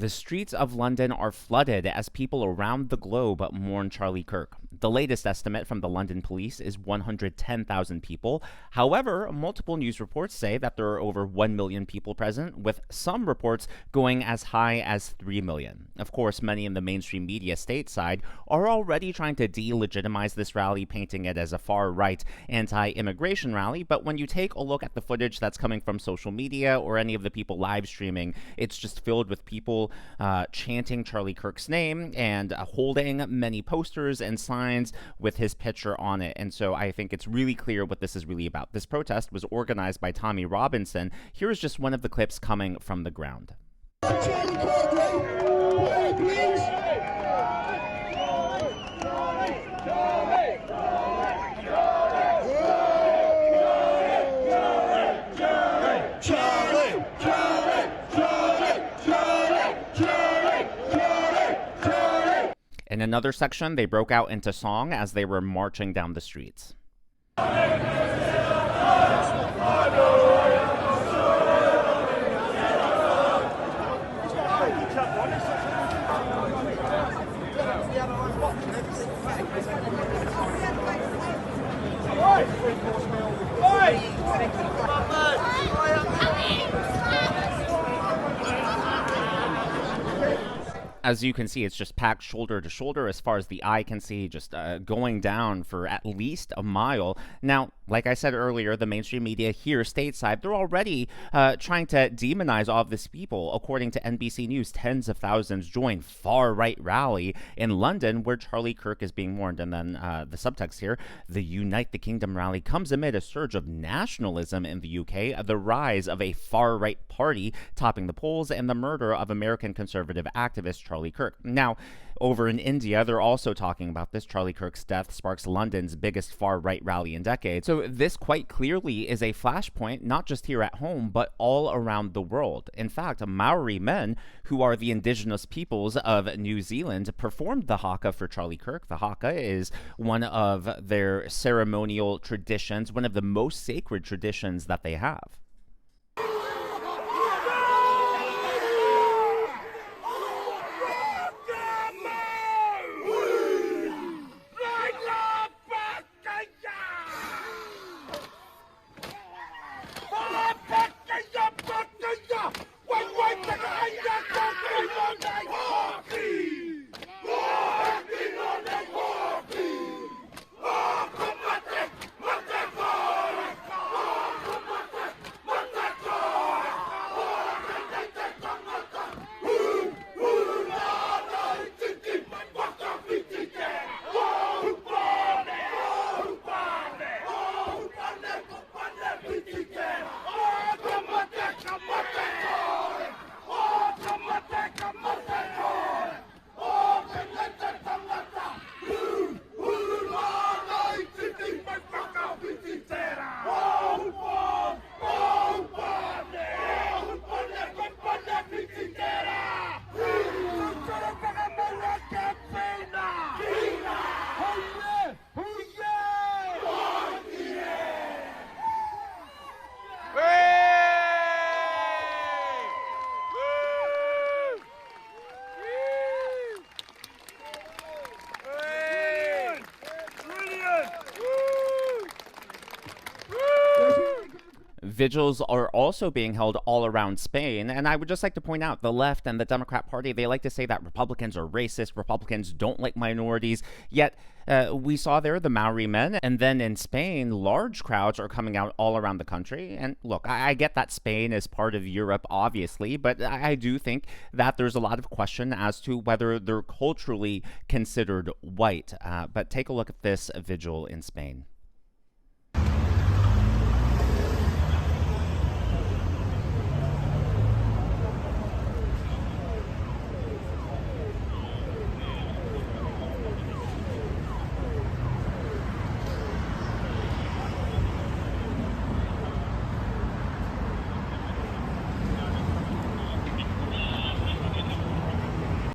The streets of London are flooded as people around the globe mourn Charlie Kirk. The latest estimate from the London police is 110,000 people. However, multiple news reports say that there are over 1 million people present, with some reports going as high as 3 million. Of course, many in the mainstream media stateside are already trying to delegitimize this rally, painting it as a far-right anti-immigration rally, but when you take a look at the footage that's coming from social media or any of the people live streaming, it's just filled with people chanting Charlie Kirk's name and holding many posters and signs with his picture on it. And so I think it's really clear what this is really about. This protest was organized by Tommy Robinson. Here's just one of the clips coming from the ground. In another section, they broke out into song as they were marching down the streets. As you can see, it's just packed shoulder to shoulder as far as the eye can see, just going down for at least a mile. Now, like I said earlier, the mainstream media here stateside, they're already trying to demonize all of these people. According to NBC News, tens of thousands joined far-right rally in London where Charlie Kirk is being mourned. And then the subtext here, the Unite the Kingdom rally comes amid a surge of nationalism in the UK, the rise of a far-right party topping the polls, and the murder of American conservative activist Charlie Kirk. Now, over in India, they're also talking about this. Charlie Kirk's death sparks London's biggest far-right rally in decades. So this quite clearly is a flashpoint, not just here at home, but all around the world. In fact, Maori men, who are the indigenous peoples of New Zealand, performed the haka for Charlie Kirk. The haka is one of their ceremonial traditions, one of the most sacred traditions that they have. Vigils are also being held all around Spain, and I would just like to point out the left and the Democrat Party, they like to say that Republicans are racist, Republicans don't like minorities, yet we saw there the Maori men, and then in Spain, large crowds are coming out all around the country. And look, I get that Spain is part of Europe, obviously, but I do think that there's a lot of question as to whether they're culturally considered white. But take a look at this vigil in Spain.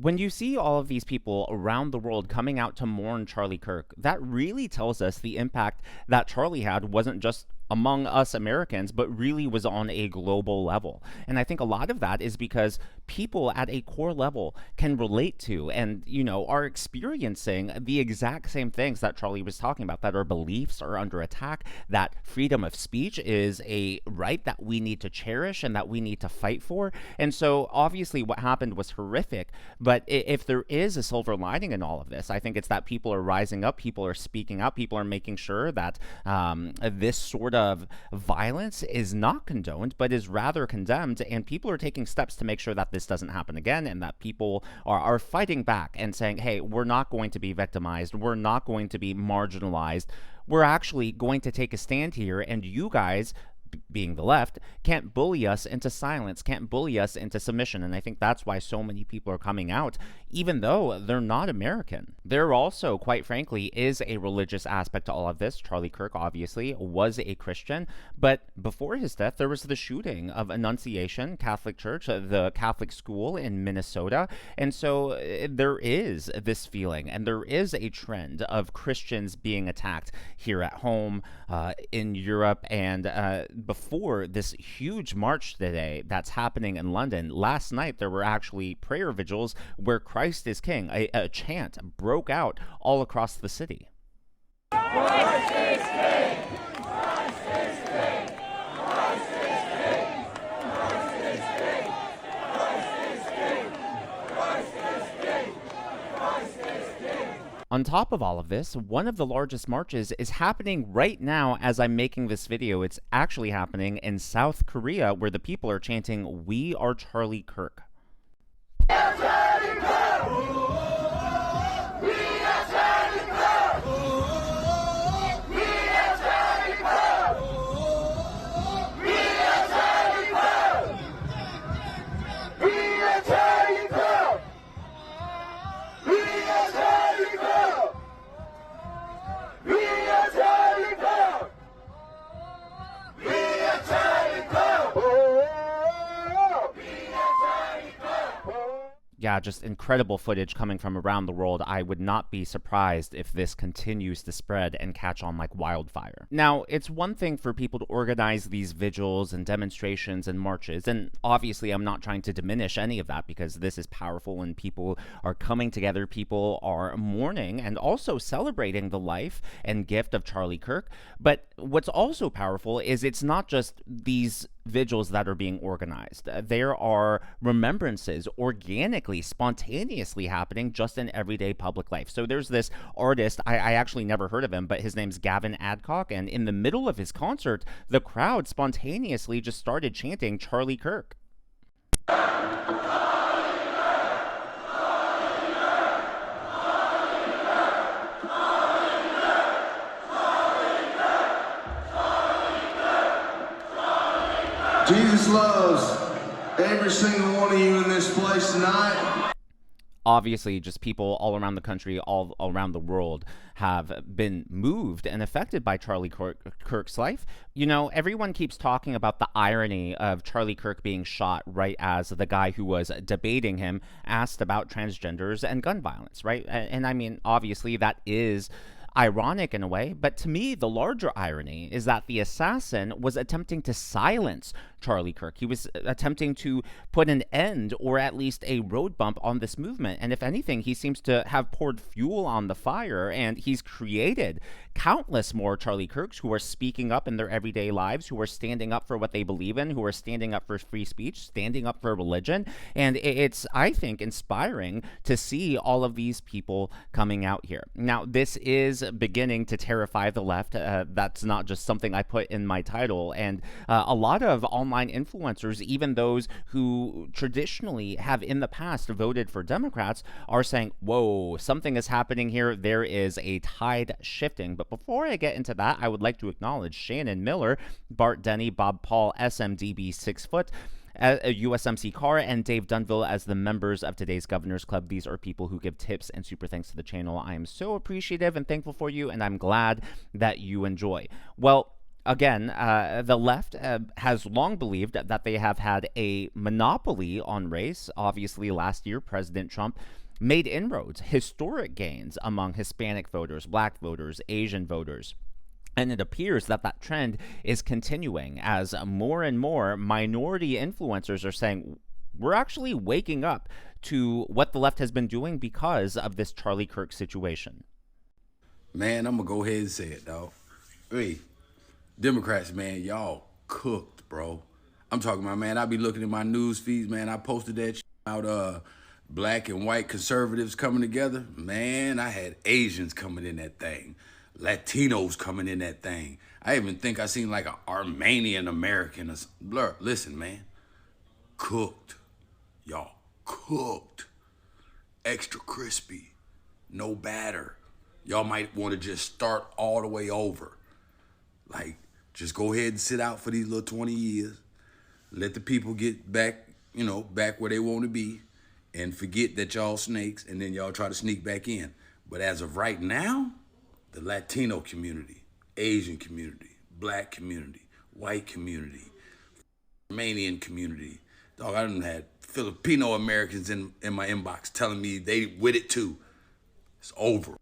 When you see all of these people around the world coming out to mourn Charlie Kirk, that really tells us the impact that Charlie had wasn't just among us Americans, but really was on a global level. And I think a lot of that is because people at a core level can relate to and, are experiencing the exact same things that Charlie was talking about, that our beliefs are under attack, that freedom of speech is a right that we need to cherish and that we need to fight for. And so obviously what happened was horrific, but if there is a silver lining in all of this, I think it's that people are rising up, people are speaking up, people are making sure that this sort of violence is not condoned, but is rather condemned, and people are taking steps to make sure that this doesn't happen again, and that people are fighting back and saying, hey, we're not going to be victimized, we're not going to be marginalized, we're actually going to take a stand here, and you guys, being the left, can't bully us into silence, can't bully us into submission. And I think that's why so many people are coming out, even though they're not American. There also, quite frankly, is a religious aspect to all of this. Charlie Kirk obviously was a Christian, but before his death, there was the shooting of Annunciation Catholic Church, the Catholic school in Minnesota. And so there is this feeling, and there is a trend of Christians being attacked here at home, in Europe, and before this huge march today that's happening in London, last night there were actually prayer vigils where Christ is King. A chant broke out all across the city. Christ is King! Christ is King! Christ is King! Christ is King! Christ is King! Christ is King! Christ is King! On top of all of this, one of the largest marches is happening right now as I'm making this video. It's actually happening in South Korea, where the people are chanting, "We are Charlie Kirk." Yeah, just incredible footage coming from around the world. I would not be surprised if this continues to spread and catch on like wildfire. Now, it's one thing for people to organize these vigils and demonstrations and marches, and obviously I'm not trying to diminish any of that, because this is powerful and people are coming together, people are mourning and also celebrating the life and gift of Charlie Kirk. But what's also powerful is it's not just these vigils that are being organized. There are remembrances organically, spontaneously happening just in everyday public life. So there's this artist, I actually never heard of him, but his name's Gavin Adcock, and in the middle of his concert, the crowd spontaneously just started chanting Charlie Kirk. Jesus loves every single one of you in this place tonight. Obviously, just people all around the country, all around the world have been moved and affected by Charlie Kirk's life. You know, everyone keeps talking about the irony of Charlie Kirk being shot right as the guy who was debating him asked about transgenders and gun violence, right? And I mean, obviously, that is ironic in a way, but to me, the larger irony is that the assassin was attempting to silence Charlie Kirk. He was attempting to put an end, or at least a road bump, on this movement. And if anything, he seems to have poured fuel on the fire, and he's created countless more Charlie Kirks who are speaking up in their everyday lives, who are standing up for what they believe in, who are standing up for free speech, standing up for religion. And it's, I think, inspiring to see all of these people coming out here. Now, this is beginning to terrify the left. That's not just something I put in my title. And a lot of online influencers, even those who traditionally have in the past voted for Democrats, are saying, whoa, something is happening here. There is a tide shifting. But before I get into that, I would like to acknowledge Shannon Miller, Bart Denny, Bob Paul, SMDB 6 Foot, USMC Carr, and Dave Dunville as the members of today's Governors Club. These are people who give tips and super thanks to the channel. I am so appreciative and thankful for you, and I'm glad that you enjoy. Well, again, the left has long believed that they have had a monopoly on race. Obviously, last year, President Trump made inroads, historic gains among Hispanic voters, Black voters, Asian voters. And it appears that that trend is continuing as more and more minority influencers are saying, we're actually waking up to what the left has been doing because of this Charlie Kirk situation. Man, I'm gonna go ahead and say it, dog. Hey, Democrats, man, y'all cooked, bro. I'm talking about, man, I be looking at my news feeds, man. I posted that out, black and white conservatives coming together. Man, I had Asians coming in that thing. Latinos coming in that thing. I even think I seen like an Armenian American or something. Blur, listen, man. Cooked. Y'all cooked. Extra crispy. No batter. Y'all might want to just start all the way over. Like, just go ahead and sit out for these little 20 years. Let the people get back, back where they want to be, and forget that y'all snakes, and then y'all try to sneak back in. But as of right now, the Latino community, Asian community, black community, white community, Romanian community. Dog, I done had Filipino Americans in my inbox telling me they with it too. It's over.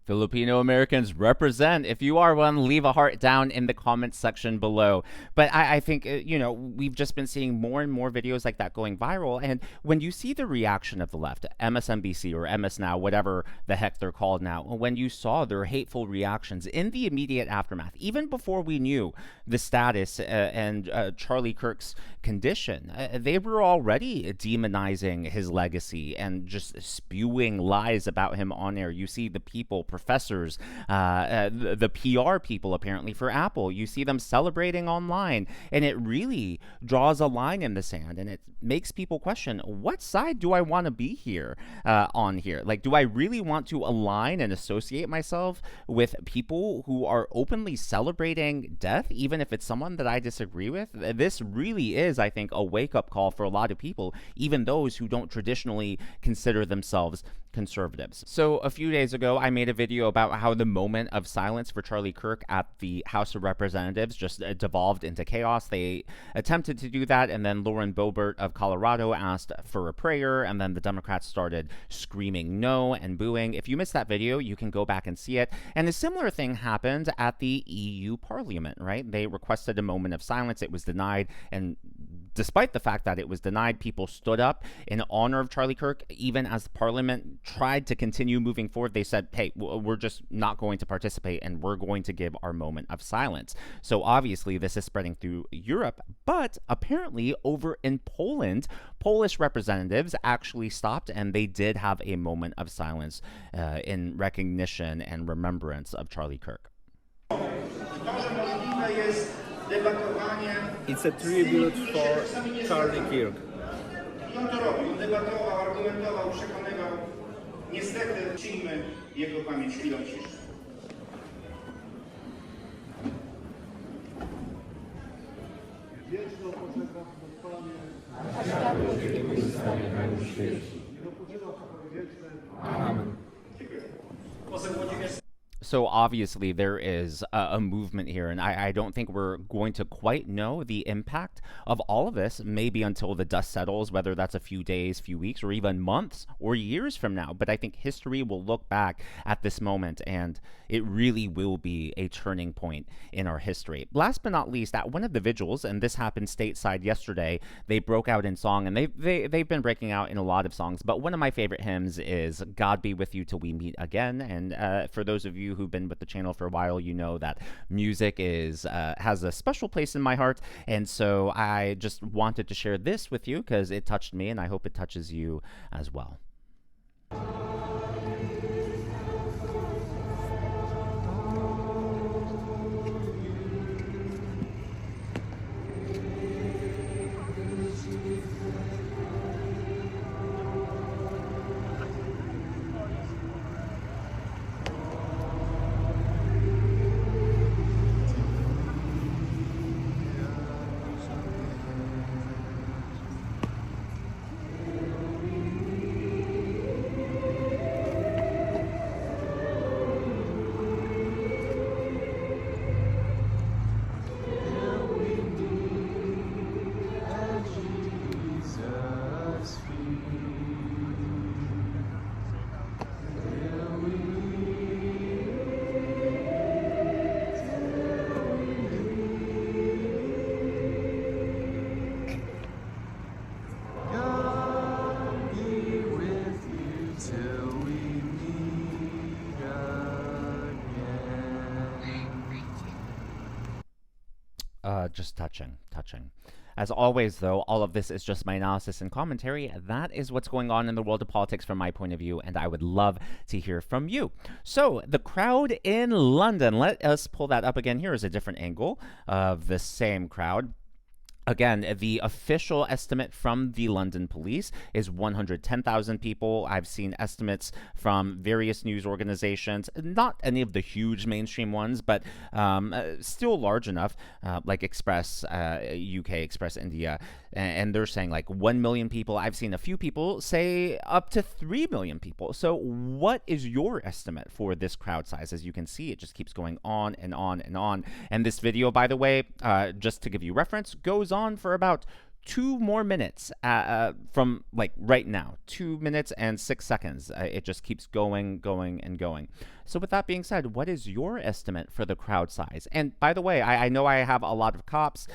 Filipino Americans represent. If you are one, leave a heart down in the comments section below. But I think, we've just been seeing more and more videos like that going viral. And when you see the reaction of the left, MSNBC or MS Now, whatever the heck they're called now, when you saw their hateful reactions in the immediate aftermath, even before we knew the status and Charlie Kirk's condition, they were already demonizing his legacy and just spewing lies about him on air. You see the people, professors, the PR people apparently for Apple, you see them celebrating online, and it really draws a line in the sand, and it makes people question, what side do I want to be here on here? Like, do I really want to align and associate myself with people who are openly celebrating death, even if it's someone that I disagree with? This really is, I think, a wake-up call for a lot of people, even those who don't traditionally consider themselves conservatives. So a few days ago, I made a video about how the moment of silence for Charlie Kirk at the House of Representatives just devolved into chaos. They attempted to do that, and then Lauren Boebert of Colorado asked for a prayer, and then the Democrats started screaming no and booing. If you missed that video, you can go back and see it. And a similar thing happened at the EU Parliament, right? They requested a moment of silence. It was denied, and despite the fact that it was denied, people stood up in honor of Charlie Kirk. Even as the Parliament tried to continue moving forward, they said, hey, we're just not going to participate, and we're going to give our moment of silence. So obviously this is spreading through Europe, but apparently over in Poland, Polish representatives actually stopped, and they did have a moment of silence in recognition and remembrance of Charlie Kirk. It's a tribute for Charlie Kirk. Niestety czcimy jego pamięć chwilą ciszy. Wieczną pożegnam Panie, a światło Jego zostanie na świeci. I dopoczywał chwały wieczne. Amen. So obviously there is a movement here, and I don't think we're going to quite know the impact of all of this, maybe until the dust settles, whether that's a few days, few weeks, or even months or years from now. But I think history will look back at this moment, and it really will be a turning point in our history. Last but not least, at one of the vigils, and this happened stateside yesterday, they broke out in song, and they've been breaking out in a lot of songs, but one of my favorite hymns is God Be With You Till We Meet Again. And for those of you who've been with the channel for a while, you know that music has a special place in my heart, and so I just wanted to share this with you because it touched me, and I hope it touches you as well. just touching, touching. As always, though, all of this is just my analysis and commentary. That is what's going on in the world of politics from my point of view, and I would love to hear from you. So, the crowd in London. Let us pull that up again. Here is a different angle of the same crowd. Again, the official estimate from the London police is 110,000 people. I've seen estimates from various news organizations, not any of the huge mainstream ones, but still large enough, like Express UK, Express India, and they're saying like 1 million people. I've seen a few people say up to 3 million people. So what is your estimate for this crowd size? As you can see, it just keeps going on and on and on. And this video, by the way, just to give you reference, goes on for about 2 more minutes from like right now, 2 minutes and 6 seconds. It just keeps going, going, and going. So with that being said, what is your estimate for the crowd size? And by the way, I know I have a lot of cops,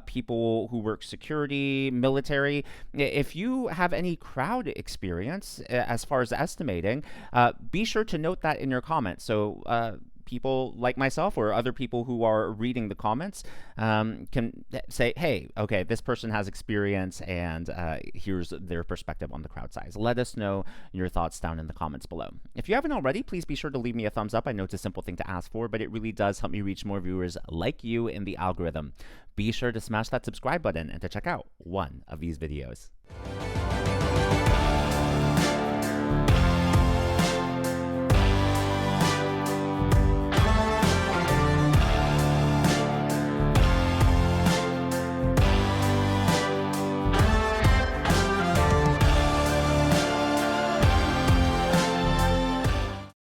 people who work security, military. If you have any crowd experience as far as estimating, be sure to note that in your comments. So people like myself or other people who are reading the comments can say, hey, okay, this person has experience and here's their perspective on the crowd size. Let us know your thoughts down in the comments below. If you haven't already, please be sure to leave me a thumbs up. I know it's a simple thing to ask for, but it really does help me reach more viewers like you in the algorithm. Be sure to smash that subscribe button and to check out one of these videos.